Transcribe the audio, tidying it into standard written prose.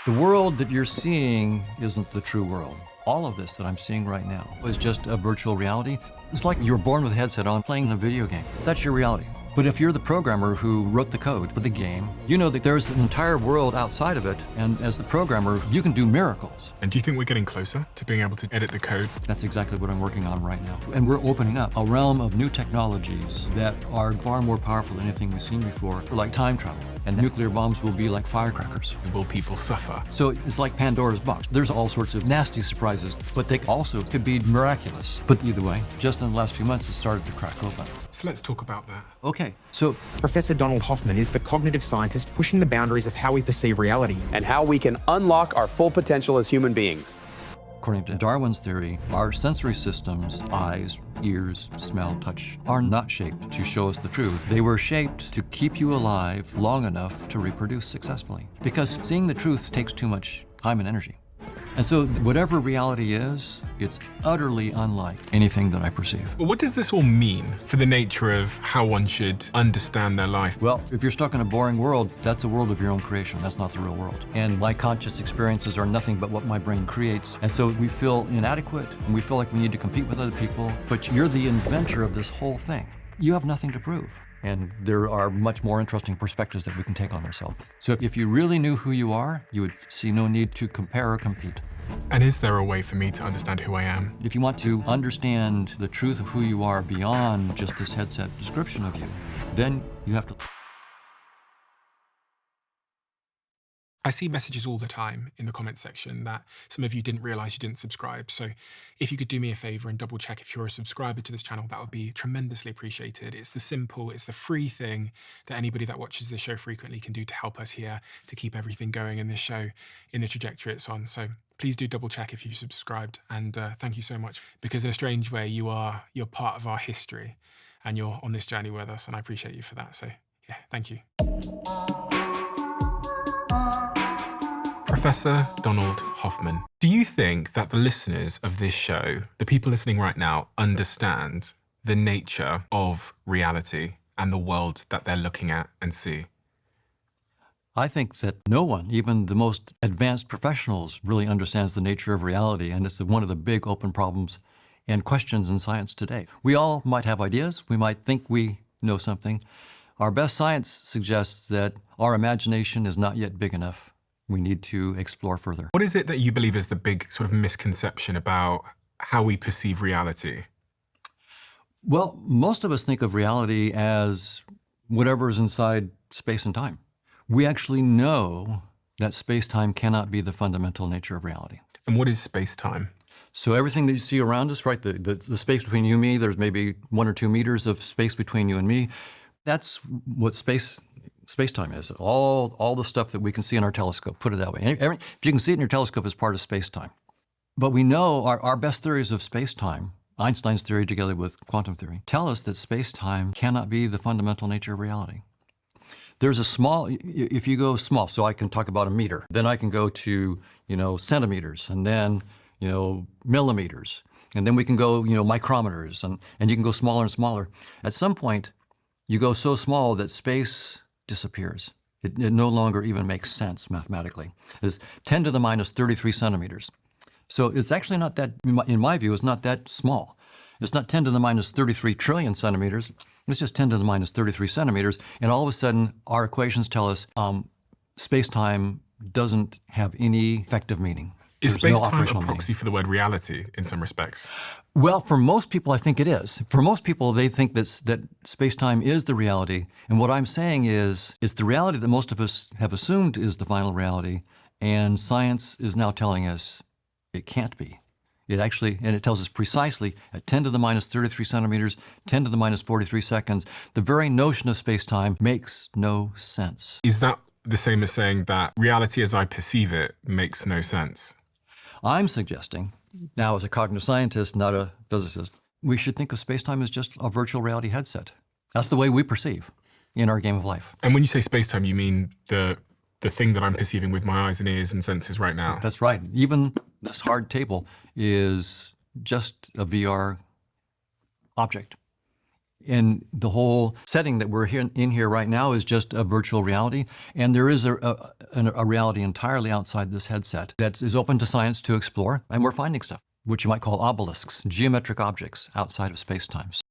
The world that you're seeing isn't the true world. All of this that I'm seeing right now is just a virtual reality. It's like you're born with a headset on playing a video game. That's your reality. But if you're the programmer who wrote the code for the game, you know that there's an entire world outside of it, and as the programmer, you can do miracles. And do you think we're getting closer to being able to edit the code? That's exactly what I'm working on right now. And we're opening up a realm of new technologies that are far more powerful than anything we've seen before, like time travel. And nuclear bombs will be like firecrackers. Will people suffer? So it's like Pandora's box. There's all sorts of nasty surprises, but they also could be miraculous. But either way, just in the last few months, it started to crack open. So let's talk about that. Okay, so Professor Donald Hoffman is the cognitive scientist pushing the boundaries of how we perceive reality. And how we can unlock our full potential as human beings. according to Darwin's theory, our sensory systems, eyes, ears, smell, touch, are not shaped to show us the truth. They were shaped to keep you alive long enough to reproduce successfully. Because seeing the truth takes too much time and energy. And so whatever reality is, it's utterly unlike anything that I perceive. But what does this all mean for the nature of how one should understand their life? Well, if you're stuck in a boring world, that's a world of your own creation. That's not the real world. And my conscious experiences are nothing but what my brain creates. And so we feel inadequate, and we feel like we need to compete with other people. But you're the inventor of this whole thing. You have nothing to prove. And there are much more interesting perspectives that we can take on ourselves. So if you really knew who you are, you would see no need to compare or compete. And is there a way for me to understand who I am? If you want to understand the truth of who you are beyond just this headset description of you, then you have to... I see messages all the time in the comments section that some of you didn't realize you didn't subscribe. So if you could do me a favor and double check if you're a subscriber to this channel, that would be tremendously appreciated. It's the simple, it's the free thing that anybody that watches this show frequently can do to help us here, to keep everything going in this show in the trajectory it's on. So please do double check if you subscribed. And thank you so much, because in a strange way, you're part of our history and you're on this journey with us. And I appreciate you for that. So yeah, thank you. Professor Donald Hoffman, do you think that the listeners of this show, the people listening right now, understand the nature of reality and the world that they're looking at and see? I think that no one, even the most advanced professionals, really understands the nature of reality, and it's one of the big open problems and questions in science today. We all might have ideas. We might think we know something. Our best science suggests that our imagination is not yet big enough. We need to explore further. What is it that you believe is the big sort of misconception about how we perceive reality? Well, most of us think of reality as whatever is inside space and time. We actually know that space-time cannot be the fundamental nature of reality. And what is space-time? So everything that you see around us, right, the space between you and me, there's maybe 1 or 2 meters of space between you and me. That's what space-time is. All the stuff that we can see in our telescope, put it that way. If you can see it in your telescope, it's part of space-time. But we know our best theories of space-time, Einstein's theory together with quantum theory, tell us that space-time cannot be the fundamental nature of reality. There's a small, if you go small, so I can talk about a meter, then I can go to, centimeters, and then, millimeters, and then we can go, micrometers, and you can go smaller and smaller. At some point, you go so small that space disappears. It no longer even makes sense mathematically. It's 10 to the minus 33 centimeters. So it's actually not that, in my view, it's not that small. It's not 10 to the minus 33 trillion centimeters. It's just 10 to the minus 33 centimeters. And all of a sudden, our equations tell us space-time doesn't have any effective meaning. Is space-time no a proxy for the word reality in some respects? Well, for most people, I think it is. For most people, they think that space-time is the reality. And what I'm saying is, it's the reality that most of us have assumed is the final reality. And science is now telling us it can't be. It actually, and it tells us precisely at 10 to the minus 33 centimeters, 10 to the minus 43 seconds, the very notion of space-time makes no sense. Is that the same as saying that reality as I perceive it makes no sense? I'm suggesting, now as a cognitive scientist, not a physicist, we should think of space-time as just a virtual reality headset. That's the way we perceive in our game of life. And when you say space-time, you mean the thing that I'm perceiving with my eyes and ears and senses right now? That's right. Even this hard table is just a VR object. And the whole setting that we're in here right now is just a virtual reality. And there is a reality entirely outside this headset that is open to science to explore. And we're finding stuff, which you might call obelisks, geometric objects outside of space-time.